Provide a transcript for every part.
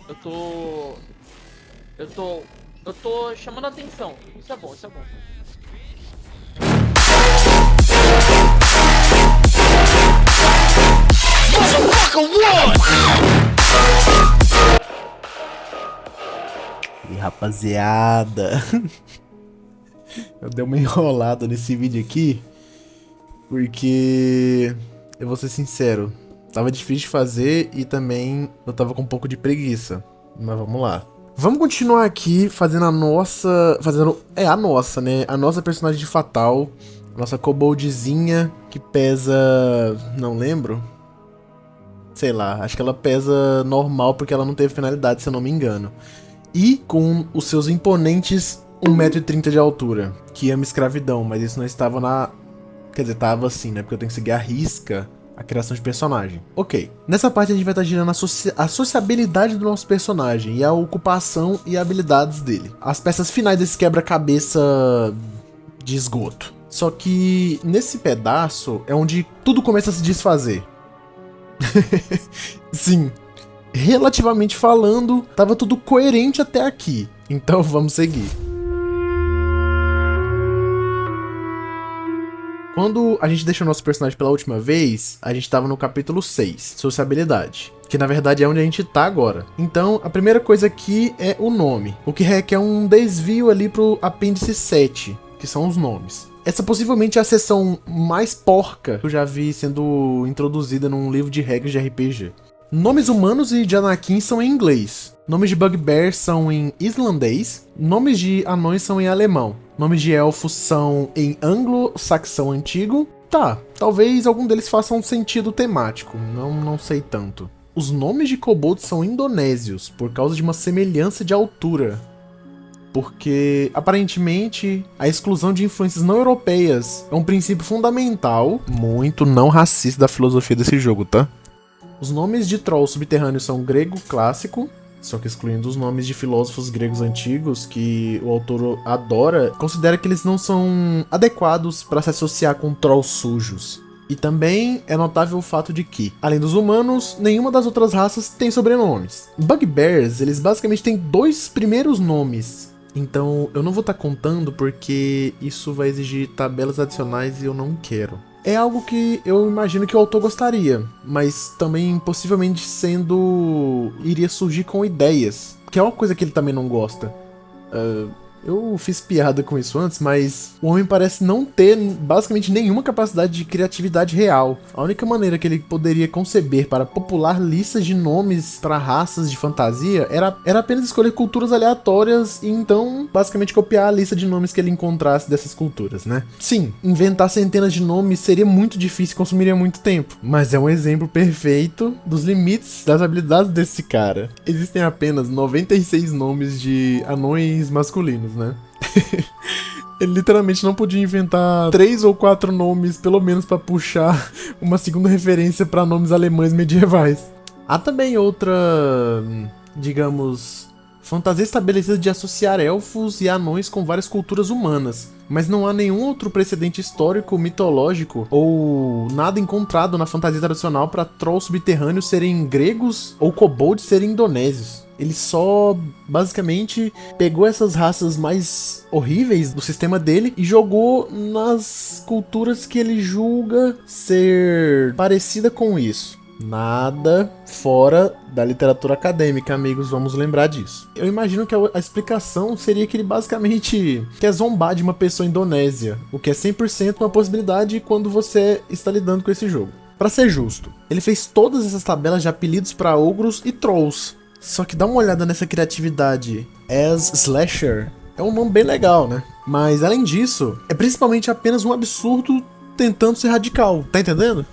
Eu tô. Eu tô. Eu tô chamando a atenção. Isso é bom, isso é bom. E rapaziada, eu dei uma enrolada nesse vídeo aqui, porque eu vou ser sincero, tava difícil de fazer e também eu tava com um pouco de preguiça. Mas vamos lá. Vamos continuar aqui fazendo a nossa. A nossa, né? A nossa personagem de Fatal. A nossa koboldzinha que pesa. Não lembro. Sei lá, acho que ela pesa normal porque ela não teve finalidade, se eu não me engano. E com os seus imponentes 1,30 m de altura, que ama escravidão, mas isso não estava na. Quer dizer, tava assim, né? Porque eu tenho que seguir a risca a criação de personagem. Ok. Nessa parte a gente vai estar girando a sociabilidade do nosso personagem e a ocupação e habilidades dele. As peças finais desse quebra-cabeça de esgoto. Só que nesse pedaço é onde tudo começa a se desfazer. Sim, relativamente falando, tava tudo coerente até aqui. Então vamos seguir. Quando a gente deixou nosso personagem pela última vez, a gente tava no capítulo 6, Sociabilidade, que na verdade é onde a gente tá agora. Então, a primeira coisa aqui é o nome, o que requer um desvio ali pro apêndice 7, que são os nomes. Essa possivelmente é a seção mais porca que eu já vi sendo introduzida num livro de regras de RPG. Nomes humanos e de Anakin são em inglês. Nomes de Bugbear são em islandês. Nomes de anões são em alemão. Nomes de elfos são em anglo-saxão antigo. Tá, talvez algum deles façam um sentido temático, não sei tanto. Os nomes de kobolds são indonésios, por causa de uma semelhança de altura. Porque, aparentemente, a exclusão de influências não europeias é um princípio fundamental, muito não racista da filosofia desse jogo, tá? Os nomes de trolls subterrâneos são grego clássico, só que excluindo os nomes de filósofos gregos antigos que o autor adora, considera que eles não são adequados para se associar com trolls sujos. E também é notável o fato de que, além dos humanos, nenhuma das outras raças tem sobrenomes. Bugbears, eles basicamente têm dois primeiros nomes. Então eu não vou estar contando porque isso vai exigir tabelas adicionais e eu não quero. É algo que eu imagino que o autor gostaria, mas também possivelmente iria surgir com ideias, que é uma coisa que ele também não gosta. Eu fiz piada com isso antes, mas o homem parece não ter basicamente nenhuma capacidade de criatividade real. A única maneira que ele poderia conceber para popular listas de nomes para raças de fantasia era apenas escolher culturas aleatórias e então basicamente copiar a lista de nomes que ele encontrasse dessas culturas, né? Sim, inventar centenas de nomes seria muito difícil e consumiria muito tempo, mas é um exemplo perfeito dos limites das habilidades desse cara. Existem apenas 96 nomes de anões masculinos, né? Ele literalmente não podia inventar 3 ou 4 nomes, pelo menos pra puxar uma segunda referência pra nomes alemães medievais. Há também outra, digamos, fantasia estabelecida de associar elfos e anões com várias culturas humanas, mas não há nenhum outro precedente histórico, mitológico ou nada encontrado na fantasia tradicional para trolls subterrâneos serem gregos ou kobolds serem indonésios. Ele só, basicamente, pegou essas raças mais horríveis do sistema dele e jogou nas culturas que ele julga ser parecida com isso. Nada fora da literatura acadêmica, amigos, vamos lembrar disso. Eu imagino que a explicação seria que ele basicamente quer zombar de uma pessoa indonésia, o que é 100% uma possibilidade quando você está lidando com esse jogo. Para ser justo, ele fez todas essas tabelas de apelidos para ogros e trolls. Só que dá uma olhada nessa criatividade. As Slasher é um nome bem legal, né? Mas além disso, é principalmente apenas um absurdo tentando ser radical, tá entendendo?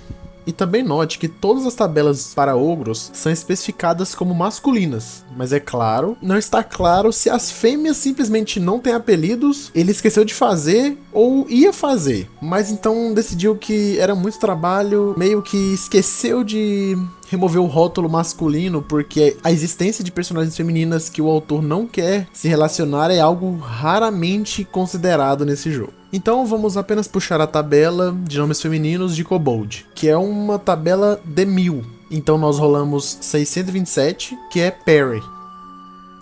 E também note que todas as tabelas para ogros são especificadas como masculinas, mas é claro, não está claro se as fêmeas simplesmente não têm apelidos, ele esqueceu de fazer ou ia fazer, mas então decidiu que era muito trabalho, meio que esqueceu de remover o rótulo masculino, porque a existência de personagens femininas que o autor não quer se relacionar é algo raramente considerado nesse jogo. Então vamos apenas puxar a tabela de nomes femininos de Kobold, que é uma tabela de 1000. Então nós rolamos 627, que é Perry.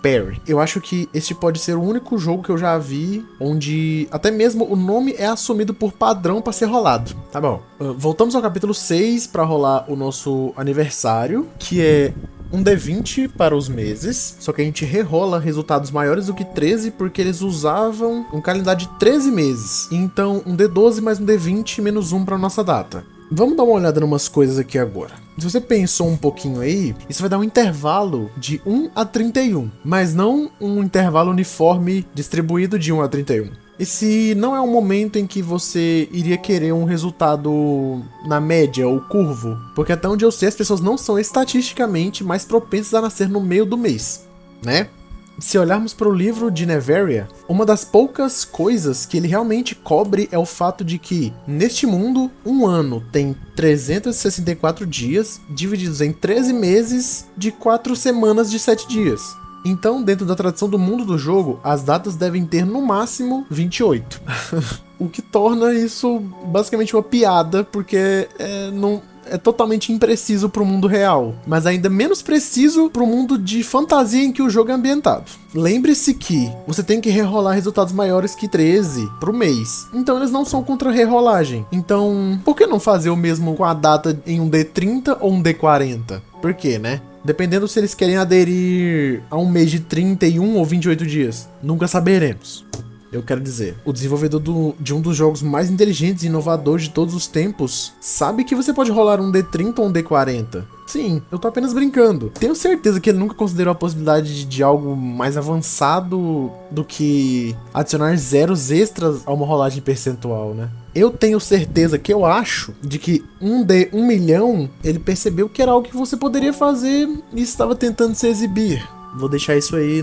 Perry. Eu acho que este pode ser o único jogo que eu já vi onde até mesmo o nome é assumido por padrão pra ser rolado. Tá bom. Voltamos ao capítulo 6 pra rolar o nosso aniversário, que é um D20 para os meses, só que a gente rerola resultados maiores do que 13 porque eles usavam um calendário de 13 meses. Então, um D12 mais um D20 menos 1 para nossa data. Vamos dar uma olhada em umas coisas aqui agora. Se você pensou um pouquinho aí, isso vai dar um intervalo de 1 a 31, mas não um intervalo uniforme distribuído de 1 a 31. Esse não é um momento em que você iria querer um resultado na média ou curvo, porque até onde eu sei as pessoas não são estatisticamente mais propensas a nascer no meio do mês, né? Se olharmos para o livro de Neveria, uma das poucas coisas que ele realmente cobre é o fato de que, neste mundo, um ano tem 364 dias, divididos em 13 meses de 4 semanas de 7 dias. Então, dentro da tradição do mundo do jogo, as datas devem ter no máximo 28. O que torna isso basicamente uma piada, porque é totalmente impreciso pro mundo real, mas ainda menos preciso pro mundo de fantasia em que o jogo é ambientado. Lembre-se que você tem que rerolar resultados maiores que 13 pro mês, então eles não são contra rerolagem. Então, por que não fazer o mesmo com a data em um D30 ou um D40? Por quê, né? Dependendo se eles querem aderir a um mês de 31 ou 28 dias. Nunca saberemos. Eu quero dizer, o desenvolvedor de um dos jogos mais inteligentes e inovadores de todos os tempos sabe que você pode rolar um D30 ou um D40. Sim, eu tô apenas brincando. Tenho certeza que ele nunca considerou a possibilidade de algo mais avançado do que adicionar zeros extras a uma rolagem percentual, né? Eu tenho certeza que eu acho de que um D1 milhão, ele percebeu que era algo que você poderia fazer e estava tentando se exibir. Vou deixar isso aí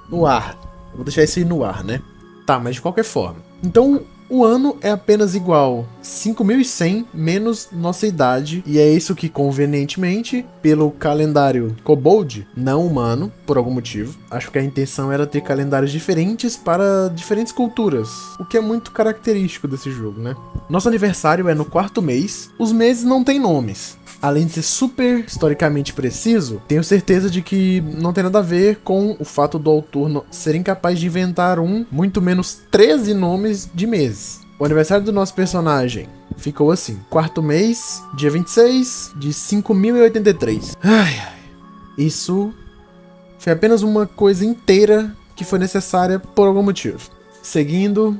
no ar. Vou deixar isso aí no ar, né? Tá, mas de qualquer forma. Então, o ano é apenas igual 5.100 menos nossa idade. E é isso que, convenientemente, pelo calendário Kobold, não humano, por algum motivo. Acho que a intenção era ter calendários diferentes para diferentes culturas. O que é muito característico desse jogo, né? Nosso aniversário é no 4º mês. Os meses não têm nomes. Além de ser super historicamente preciso, tenho certeza de que não tem nada a ver com o fato do autor ser incapaz de inventar muito menos 13 nomes de meses. O aniversário do nosso personagem ficou assim: 4º mês, dia 26 de 5.083. Isso foi apenas uma coisa inteira que foi necessária por algum motivo. Seguindo,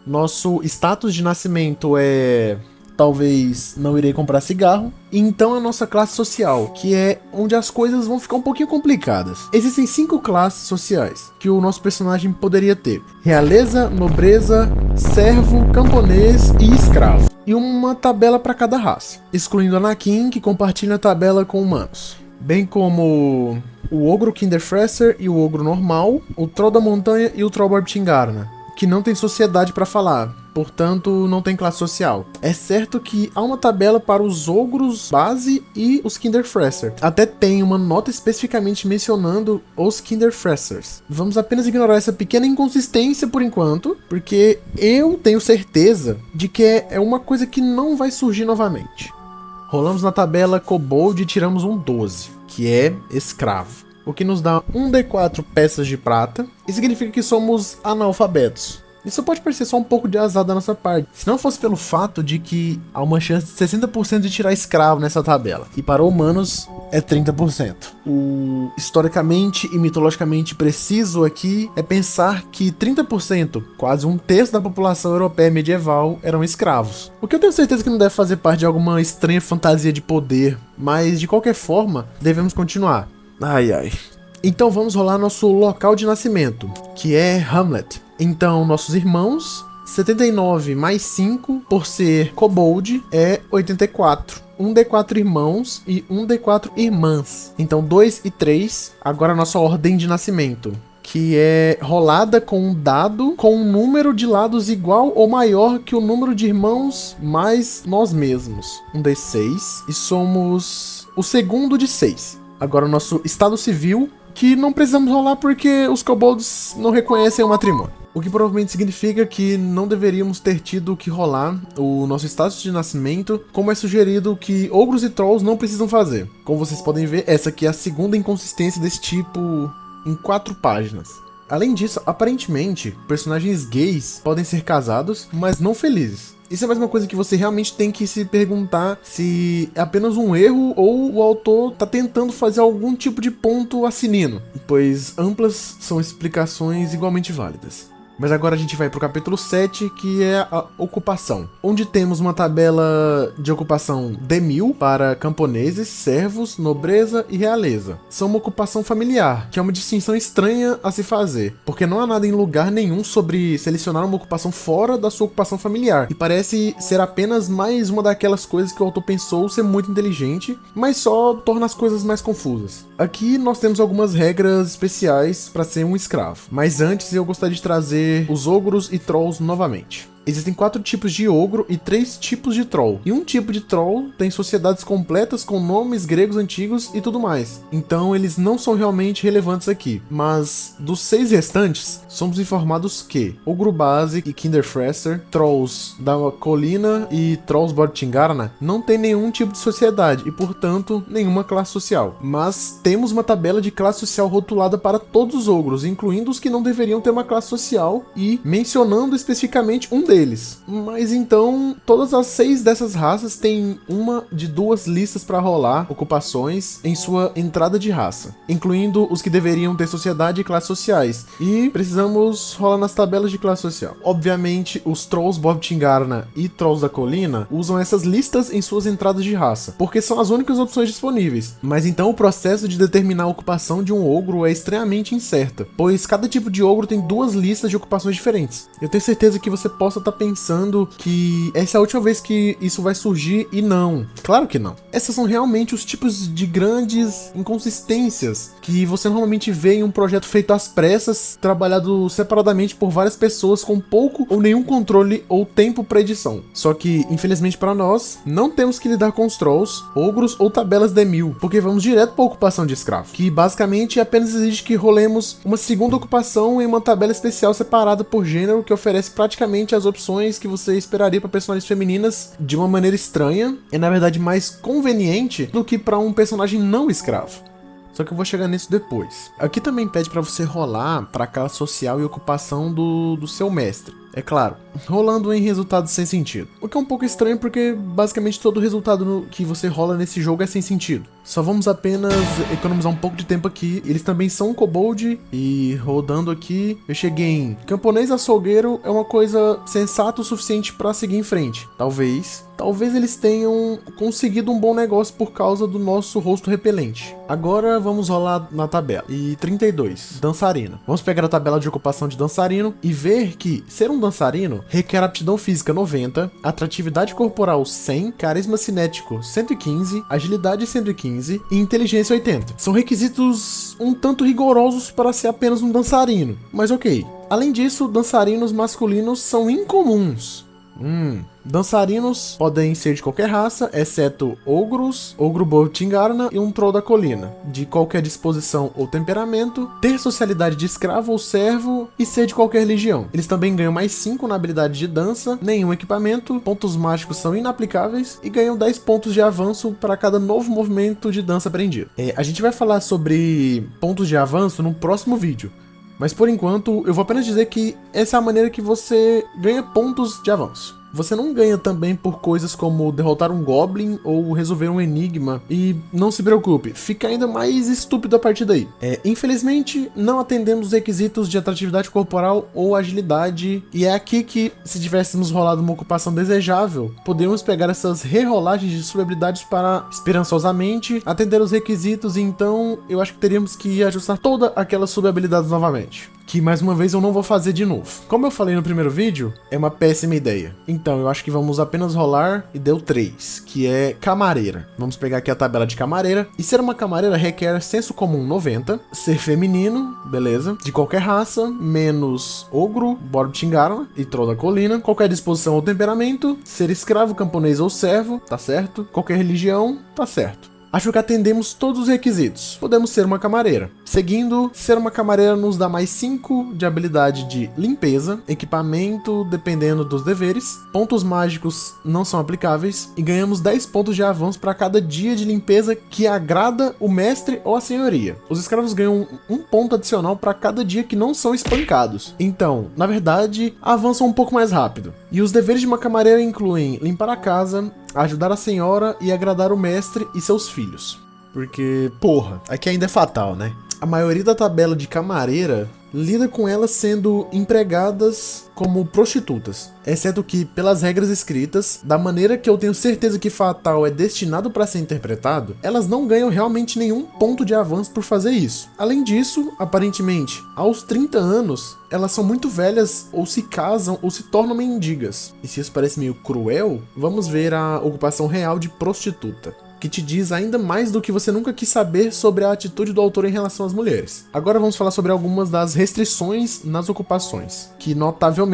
nosso status de nascimento é... talvez não irei comprar cigarro. Então a nossa classe social, que é onde as coisas vão ficar um pouquinho complicadas. Existem 5 classes sociais que o nosso personagem poderia ter: realeza, nobreza, servo, camponês e escravo. E uma tabela para cada raça, excluindo Anakin, que compartilha a tabela com humanos. Bem como o ogro Kinderfresser e o ogro normal, o troll da montanha e o troll Barbtingarna, que não tem sociedade para falar, portanto não tem classe social. É certo que há uma tabela para os ogros base e os Kinderfresser. Até tem uma nota especificamente mencionando os Kinderfressers. Vamos apenas ignorar essa pequena inconsistência por enquanto, porque eu tenho certeza de que é uma coisa que não vai surgir novamente. Rolamos na tabela Kobold e tiramos um 12, que é escravo. O que nos dá um D4 peças de prata, e significa que somos analfabetos. Isso pode parecer só um pouco de azar da nossa parte, se não fosse pelo fato de que há uma chance de 60% de tirar escravo nessa tabela, e para humanos é 30%. O historicamente e mitologicamente preciso aqui é pensar que 30%, quase um terço da população europeia medieval, eram escravos. O que eu tenho certeza que não deve fazer parte de alguma estranha fantasia de poder, mas de qualquer forma, devemos continuar. Então vamos rolar nosso local de nascimento, que é Hamlet. Então nossos irmãos, 79 mais 5, por ser Kobold, é 84. Um D4 irmãos e um D4 irmãs. Então 2 e 3, agora a nossa ordem de nascimento, que é rolada com um dado com um número de lados igual ou maior que o número de irmãos mais nós mesmos. Um D6, e somos o segundo de 6. Agora o nosso estado civil, que não precisamos rolar porque os kobolds não reconhecem o matrimônio. O que provavelmente significa que não deveríamos ter tido que rolar o nosso status de nascimento, como é sugerido que ogros e trolls não precisam fazer. Como vocês podem ver, essa aqui é a segunda inconsistência desse tipo em 4 páginas. Além disso, aparentemente, personagens gays podem ser casados, mas não felizes. Isso é mais uma coisa que você realmente tem que se perguntar se é apenas um erro ou o autor tá tentando fazer algum tipo de ponto assinino, pois amplas são explicações igualmente válidas. Mas agora a gente vai pro capítulo 7, que é a ocupação, onde temos uma tabela de ocupação D1000 para camponeses, servos, nobreza e realeza. São uma ocupação familiar, que é uma distinção estranha a se fazer, porque não há nada em lugar nenhum sobre selecionar uma ocupação fora da sua ocupação familiar, e parece ser apenas mais uma daquelas coisas que o autor pensou ser muito inteligente, mas só torna as coisas mais confusas. Aqui nós temos algumas regras especiais para ser um escravo, mas antes eu gostaria de trazer os ogros e trolls novamente. Existem 4 tipos de ogro e 3 tipos de troll. E um tipo de troll tem sociedades completas com nomes gregos antigos e tudo mais. Então eles não são realmente relevantes aqui. Mas dos 6 restantes, somos informados que ogro base e Kinderfresser, trolls da colina e trolls Bortingarna não tem nenhum tipo de sociedade e, portanto, nenhuma classe social. Mas temos uma tabela de classe social rotulada para todos os ogros, incluindo os que não deveriam ter uma classe social e mencionando especificamente um deles. Mas então, todas as 6 dessas raças têm uma de 2 listas para rolar ocupações em sua entrada de raça, incluindo os que deveriam ter sociedade e classes sociais, e precisamos rolar nas tabelas de classe social. Obviamente, os Trolls Bortingarna e Trolls da Colina usam essas listas em suas entradas de raça, porque são as únicas opções disponíveis, mas então o processo de determinar a ocupação de um ogro é extremamente incerta, pois cada tipo de ogro tem 2 listas de ocupações diferentes. Eu tenho certeza que você possa estar pensando que essa é a última vez que isso vai surgir, e não. Claro que não. Essas são realmente os tipos de grandes inconsistências que você normalmente vê em um projeto feito às pressas, trabalhado separadamente por várias pessoas com pouco ou nenhum controle ou tempo para edição. Só que, infelizmente para nós, não temos que lidar com os trolls, ogros ou tabelas D1000, porque vamos direto para a ocupação de escravo, que basicamente apenas exige que rolemos uma segunda ocupação em uma tabela especial separada por gênero que oferece praticamente as opções que você esperaria para personagens femininas de uma maneira estranha, é na verdade mais conveniente do que para um personagem não escravo. Só que eu vou chegar nisso depois. Aqui também pede para você rolar para a classe social e ocupação do seu mestre. É claro, rolando em resultados sem sentido. O que é um pouco estranho porque basicamente todo resultado que você rola nesse jogo é sem sentido. Só vamos apenas economizar um pouco de tempo aqui. Eles também são um kobold e rodando aqui eu cheguei em camponês açougueiro é uma coisa sensata o suficiente para seguir em frente. Talvez eles tenham conseguido um bom negócio por causa do nosso rosto repelente. Agora vamos rolar na tabela. E 32, dançarino. Vamos pegar a tabela de ocupação de dançarino e ver que ser um dançarino requer aptidão física 90, atratividade corporal 100, carisma cinético 115, agilidade 115 e inteligência 80. São requisitos um tanto rigorosos para ser apenas um dançarino, mas ok. Além disso, dançarinos masculinos são incomuns. Dançarinos podem ser de qualquer raça, exceto ogros, ogro Bortingarna e um troll da colina, de qualquer disposição ou temperamento, ter socialidade de escravo ou servo e ser de qualquer religião. Eles também ganham mais 5 na habilidade de dança, nenhum equipamento, pontos mágicos são inaplicáveis e ganham 10 pontos de avanço para cada novo movimento de dança aprendido. A gente vai falar sobre pontos de avanço no próximo vídeo. Mas por enquanto, eu vou apenas dizer que essa é a maneira que você ganha pontos de avanço. Você não ganha também por coisas como derrotar um Goblin ou resolver um enigma. E não se preocupe, fica ainda mais estúpido a partir daí. Infelizmente, não atendemos os requisitos de atratividade corporal ou agilidade. E é aqui que, se tivéssemos rolado uma ocupação desejável, poderíamos pegar essas rerolagens de sub-habilidades para, esperançosamente, atender os requisitos. E então, eu acho que teríamos que ajustar todas aquelas sub-habilidades novamente. Que, mais uma vez, eu não vou fazer de novo. Como eu falei no primeiro vídeo, é uma péssima ideia. Então, eu acho que vamos apenas rolar e deu 3, que é camareira. Vamos pegar aqui a tabela de camareira. E ser uma camareira requer senso comum 90, ser feminino, beleza, de qualquer raça, menos ogro, Bortingarna e troll da colina, qualquer disposição ou temperamento, ser escravo, camponês ou servo, tá certo, qualquer religião, tá certo. Acho que atendemos todos os requisitos. Podemos ser uma camareira. Seguindo, ser uma camareira nos dá mais 5 de habilidade de limpeza, equipamento, dependendo dos deveres. Pontos mágicos não são aplicáveis. E ganhamos 10 pontos de avanço para cada dia de limpeza que agrada o mestre ou a senhoria. Os escravos ganham um ponto adicional para cada dia que não são espancados. Então, na verdade, avançam um pouco mais rápido. E os deveres de uma camareira incluem limpar a casa, ajudar a senhora e agradar o mestre e seus filhos. Porque, porra, aqui ainda é fatal, né? A maioria da tabela de camareira lida com elas sendo empregadas como prostitutas, exceto que, pelas regras escritas, da maneira que eu tenho certeza que Fatal é destinado para ser interpretado, elas não ganham realmente nenhum ponto de avanço por fazer isso. Além disso, aparentemente, aos 30 anos, elas são muito velhas ou se casam ou se tornam mendigas. E se isso parece meio cruel, vamos ver a ocupação real de prostituta, que te diz ainda mais do que você nunca quis saber sobre a atitude do autor em relação às mulheres. Agora vamos falar sobre algumas das restrições nas ocupações, que notavelmente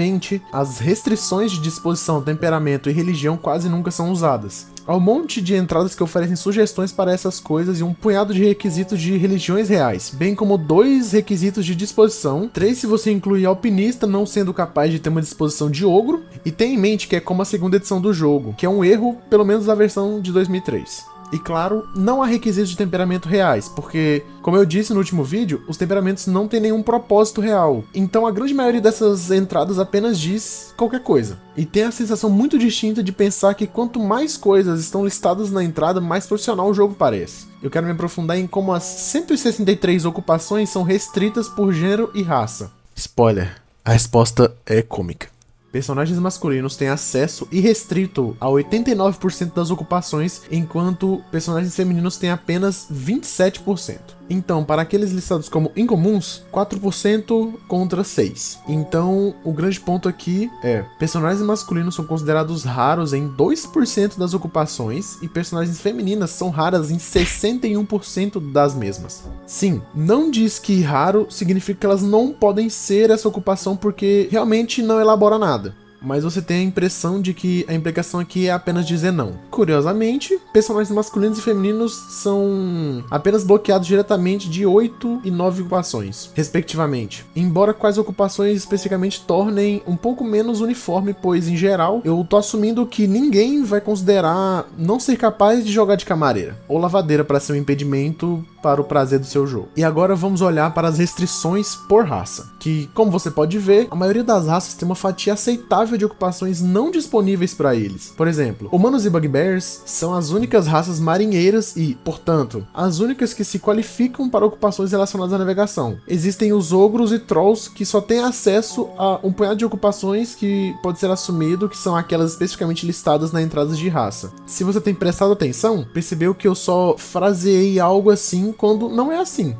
as restrições de disposição, temperamento e religião quase nunca são usadas. Há um monte de entradas que oferecem sugestões para essas coisas e um punhado de requisitos de religiões reais, bem como 2 requisitos de disposição, 3 se você incluir alpinista não sendo capaz de ter uma disposição de ogro, e tem em mente que é como a segunda edição do jogo, que é um erro, pelo menos da versão de 2003. E claro, não há requisitos de temperamento reais, porque, como eu disse no último vídeo, os temperamentos não têm nenhum propósito real. Então a grande maioria dessas entradas apenas diz qualquer coisa. E tem a sensação muito distinta de pensar que quanto mais coisas estão listadas na entrada, mais profissional o jogo parece. Eu quero me aprofundar em como as 163 ocupações são restritas por gênero e raça. Spoiler, a resposta é cômica. Personagens masculinos têm acesso irrestrito a 89% das ocupações, enquanto personagens femininos têm apenas 27%. Então, para aqueles listados como incomuns, 4% contra 6%. Então, o grande ponto aqui é: personagens masculinos são considerados raros em 2% das ocupações e personagens femininas são raras em 61% das mesmas. Sim, não diz que raro significa que elas não podem ser essa ocupação porque realmente não elabora nada. Mas você tem a impressão de que a implicação aqui é apenas dizer não. Curiosamente, personagens masculinos e femininos são apenas bloqueados diretamente de 8 e 9 ocupações, respectivamente. Embora quais ocupações especificamente tornem um pouco menos uniforme, pois, em geral, eu tô assumindo que ninguém vai considerar não ser capaz de jogar de camareira ou lavadeira para ser um impedimento para o prazer do seu jogo. E agora vamos olhar para as restrições por raça, que, como você pode ver, a maioria das raças tem uma fatia aceitável de ocupações não disponíveis para eles. Por exemplo, humanos e bugbears são as únicas raças marinheiras e, portanto, as únicas que se qualificam para ocupações relacionadas à navegação. Existem os ogros e trolls que só têm acesso a um punhado de ocupações que pode ser assumido que são aquelas especificamente listadas na entrada de raça. Se você tem prestado atenção, percebeu que eu só fraseei algo assim quando não é assim.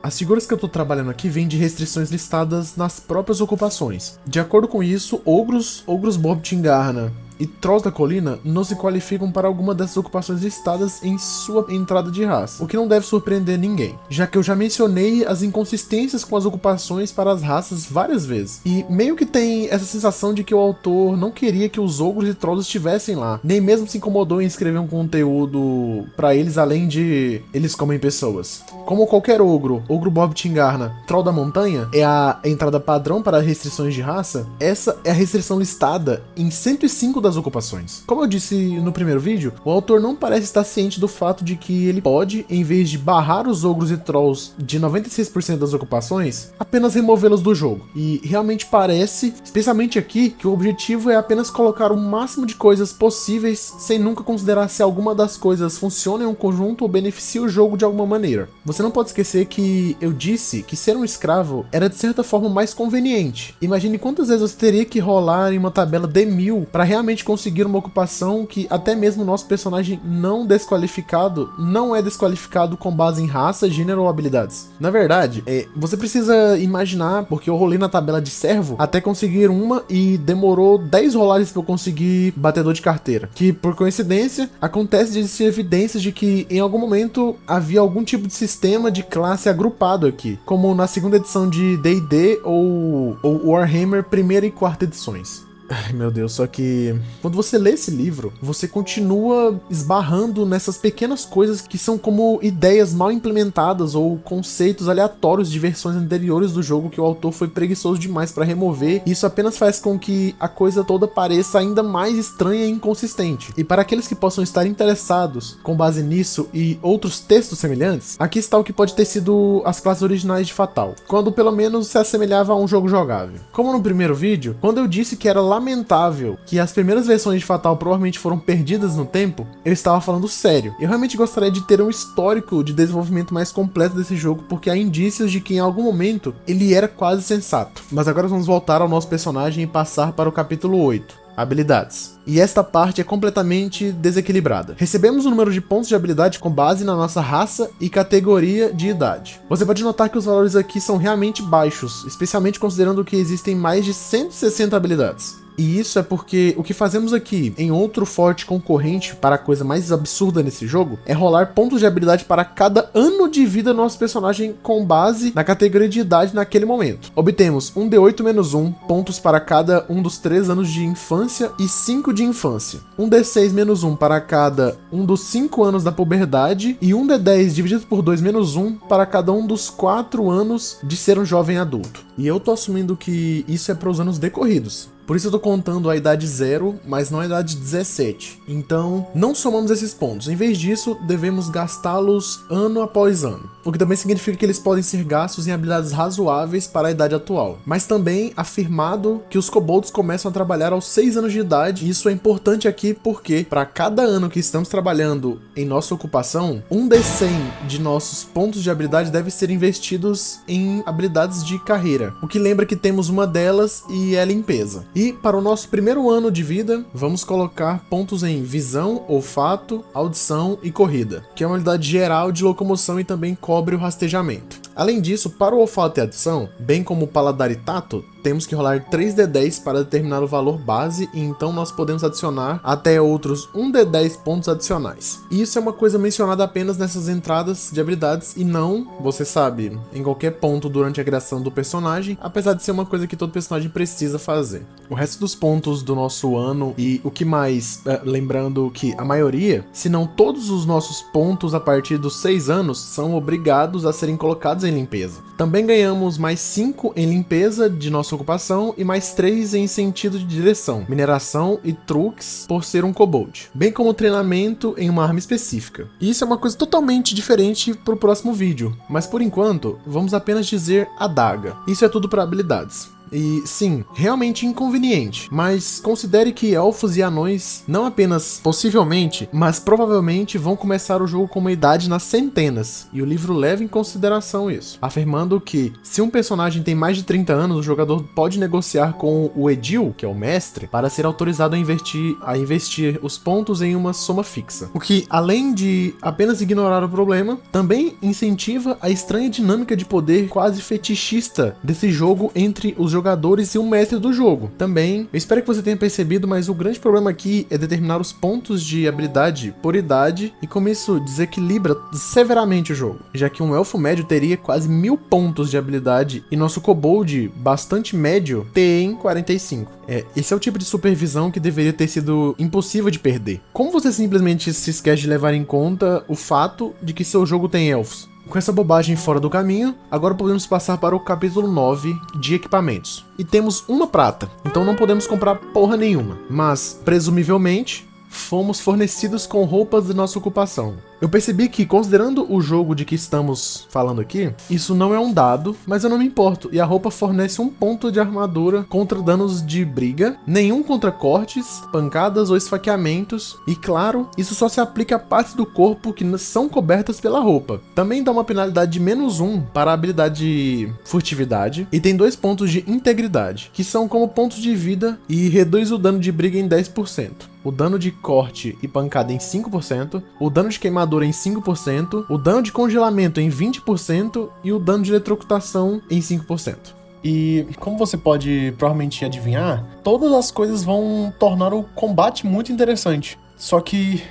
As figuras que eu tô trabalhando aqui vêm de restrições listadas nas próprias ocupações. De acordo com isso, ogros Bob Tingarna e Trolls da Colina não se qualificam para alguma dessas ocupações listadas em sua entrada de raça, o que não deve surpreender ninguém, já que eu já mencionei as inconsistências com as ocupações para as raças várias vezes, e meio que tem essa sensação de que o autor não queria que os ogros e trolls estivessem lá, nem mesmo se incomodou em escrever um conteúdo para eles além de eles comem pessoas. Como qualquer ogro Bob Tingarna, Troll da Montanha é a entrada padrão para restrições de raça, essa é a restrição listada em 105 das ocupações. Como eu disse no primeiro vídeo, o autor não parece estar ciente do fato de que ele pode, em vez de barrar os ogros e trolls de 96% das ocupações, apenas removê-los do jogo. E realmente parece, especialmente aqui, que o objetivo é apenas colocar o máximo de coisas possíveis sem nunca considerar se alguma das coisas funciona em um conjunto ou beneficia o jogo de alguma maneira. Você não pode esquecer que eu disse que ser um escravo era de certa forma mais conveniente. Imagine quantas vezes você teria que rolar em uma tabela D1000 para realmente conseguir uma ocupação que até mesmo o nosso personagem não é desqualificado com base em raça, gênero ou habilidades. Na verdade, você precisa imaginar, porque eu rolei na tabela de servo até conseguir uma e demorou 10 rolagens para eu conseguir batedor de carteira, que por coincidência acontece de existir evidências de que em algum momento havia algum tipo de sistema de classe agrupado aqui, como na segunda edição de D&D ou Warhammer primeira e quarta edições. Ai, meu Deus, só que quando você lê esse livro, você continua esbarrando nessas pequenas coisas que são como ideias mal implementadas ou conceitos aleatórios de versões anteriores do jogo que o autor foi preguiçoso demais pra remover, e isso apenas faz com que a coisa toda pareça ainda mais estranha e inconsistente. E para aqueles que possam estar interessados com base nisso e outros textos semelhantes, aqui está o que pode ter sido as classes originais de Fatal, quando pelo menos se assemelhava a um jogo jogável. Como no primeiro vídeo, quando eu disse que era lamentável que as primeiras versões de Fatal provavelmente foram perdidas no tempo, eu estava falando sério. Eu realmente gostaria de ter um histórico de desenvolvimento mais completo desse jogo, porque há indícios de que em algum momento ele era quase sensato. Mas agora vamos voltar ao nosso personagem e passar para o capítulo 8. Habilidades. E esta parte é completamente desequilibrada. Recebemos um número de pontos de habilidade com base na nossa raça e categoria de idade. Você pode notar que os valores aqui são realmente baixos, especialmente considerando que existem mais de 160 habilidades. E isso é porque o que fazemos aqui em outro forte concorrente para a coisa mais absurda nesse jogo é rolar pontos de habilidade para cada ano de vida do nosso personagem com base na categoria de idade naquele momento. Obtemos um D8-1 pontos para cada um dos 3 anos de infância e 5 de infância. Um D6-1 para cada um dos 5 anos da puberdade e um D10 dividido por 2-1 para cada um dos 4 anos de ser um jovem adulto. E eu tô assumindo que isso é para os anos decorridos. Por isso eu tô contando a idade 0, mas não a idade 17. Então, não somamos esses pontos. Em vez disso, devemos gastá-los ano após ano. O que também significa que eles podem ser gastos em habilidades razoáveis para a idade atual. Mas também afirmado que os kobolds começam a trabalhar aos 6 anos de idade. E isso é importante aqui porque, para cada ano que estamos trabalhando em nossa ocupação, um D100 de nossos pontos de habilidade deve ser investidos em habilidades de carreira. O que lembra que temos uma delas e é limpeza. E para o nosso primeiro ano de vida, vamos colocar pontos em visão, olfato, audição e corrida, que é uma habilidade geral de locomoção e também cobre o rastejamento. Além disso, para o olfato e audição, bem como o paladar e tato, temos que rolar 3d10 para determinar o valor base e então nós podemos adicionar até outros 1d10 pontos adicionais. E isso é uma coisa mencionada apenas nessas entradas de habilidades e não, você sabe, em qualquer ponto durante a criação do personagem, apesar de ser uma coisa que todo personagem precisa fazer. O resto dos pontos do nosso ano e o que mais, lembrando que a maioria, se não todos os nossos pontos a partir dos 6 anos, são obrigados a serem colocados em limpeza. Também ganhamos mais 5 em limpeza de nossa ocupação e mais 3 em sentido de direção, mineração e truques por ser um kobold, bem como treinamento em uma arma específica. E isso é uma coisa totalmente diferente para o próximo vídeo, mas por enquanto vamos apenas dizer adaga. Isso é tudo para habilidades. E sim, realmente inconveniente, mas considere que elfos e anões não apenas possivelmente, mas provavelmente vão começar o jogo com uma idade nas centenas, e o livro leva em consideração isso, afirmando que se um personagem tem mais de 30 anos, o jogador pode negociar com o Edil, que é o mestre, para ser autorizado a investir os pontos em uma soma fixa, o que, além de apenas ignorar o problema, também incentiva a estranha dinâmica de poder quase fetichista desse jogo entre os jogadores e o mestre do jogo. Também, eu espero que você tenha percebido, mas o grande problema aqui é determinar os pontos de habilidade por idade, e como isso desequilibra severamente o jogo, já que um elfo médio teria quase 1000 pontos de habilidade e nosso kobold bastante médio tem 45. Esse é o tipo de supervisão que deveria ter sido impossível de perder. Como você simplesmente se esquece de levar em conta o fato de que seu jogo tem elfos? Com essa bobagem fora do caminho, agora podemos passar para o capítulo 9 de equipamentos. E temos uma prata, então não podemos comprar porra nenhuma. Mas, presumivelmente, fomos fornecidos com roupas de nossa ocupação. Eu percebi que, considerando o jogo de que estamos falando aqui, isso não é um dado, mas eu não me importo, e a roupa fornece um ponto de armadura contra danos de briga, nenhum contra cortes, pancadas ou esfaqueamentos, e claro, isso só se aplica a partes do corpo que são cobertas pela roupa. Também dá uma penalidade de -1 para a habilidade furtividade, e tem 2 pontos de integridade, que são como pontos de vida e reduz o dano de briga em 10%. O dano de corte e pancada em 5%, o dano de queimadura em 5%, o dano de congelamento em 20% e o dano de eletrocutação em 5%. E como você pode provavelmente adivinhar, todas as coisas vão tornar o combate muito interessante. Só que,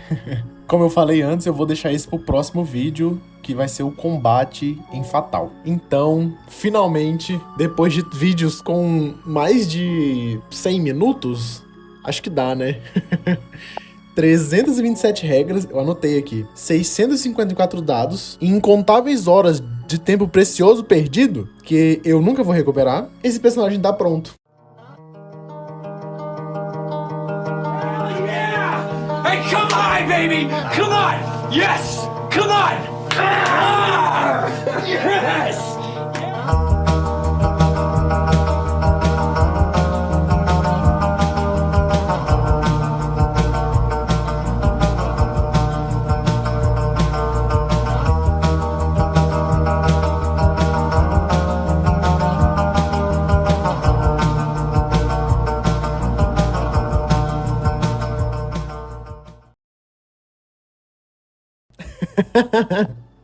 como eu falei antes, eu vou deixar isso pro próximo vídeo, que vai ser o combate em Fatal. Então, finalmente, depois de vídeos com mais de 100 minutos, acho que dá, né? 327 regras, eu anotei aqui, 654 dados, e incontáveis horas de tempo precioso perdido, que eu nunca vou recuperar, esse personagem tá pronto. Hey, come on, baby! Come on! Yes! Come on! Ah! Yes!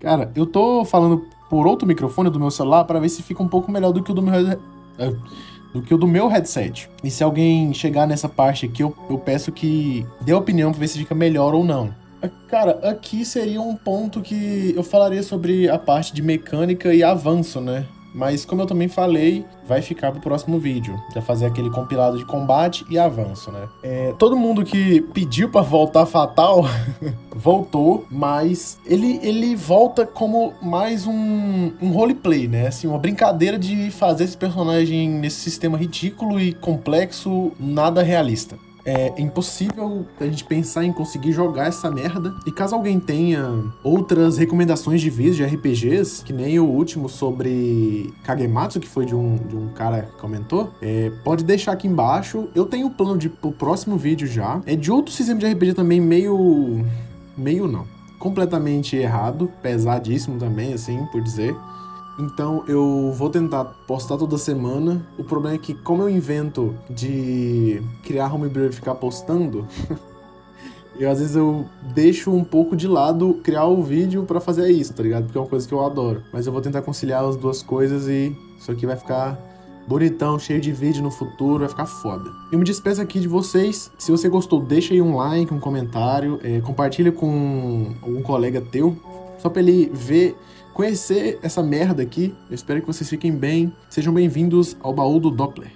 Cara, eu tô falando por outro microfone do meu celular pra ver se fica um pouco melhor do que o do meu headset. E se alguém chegar nessa parte aqui, eu peço que dê opinião pra ver se fica melhor ou não. Cara, aqui seria um ponto que eu falaria sobre a parte de mecânica e avanço, né? Mas como eu também falei, vai ficar pro próximo vídeo. Já fazer aquele compilado de combate e avanço, né? Todo mundo que pediu pra voltar Fatal, voltou, mas ele volta como mais um roleplay, né? Assim, uma brincadeira de fazer esse personagem nesse sistema ridículo e complexo, nada realista. É impossível a gente pensar em conseguir jogar essa merda. E caso alguém tenha outras recomendações de vídeos de RPGs, que nem o último sobre Kagematsu, que foi de um cara que comentou, pode deixar aqui embaixo. Eu tenho o plano pro próximo vídeo já. É de outro sistema de RPG também meio não. Completamente errado, pesadíssimo também, assim, por dizer. Então eu vou tentar postar toda semana. O problema é que como eu invento de criar homebrew e ficar postando, às vezes eu deixo um pouco de lado criar o vídeo pra fazer isso, tá ligado? Porque é uma coisa que eu adoro. Mas eu vou tentar conciliar as duas coisas e isso aqui vai ficar bonitão, cheio de vídeo no futuro, vai ficar foda. Eu me despeço aqui de vocês. Se você gostou, deixa aí um like, um comentário, compartilha com algum colega teu, só pra ele conhecer essa merda aqui. Eu espero que vocês fiquem bem. Sejam bem-vindos ao Baú do Doppler.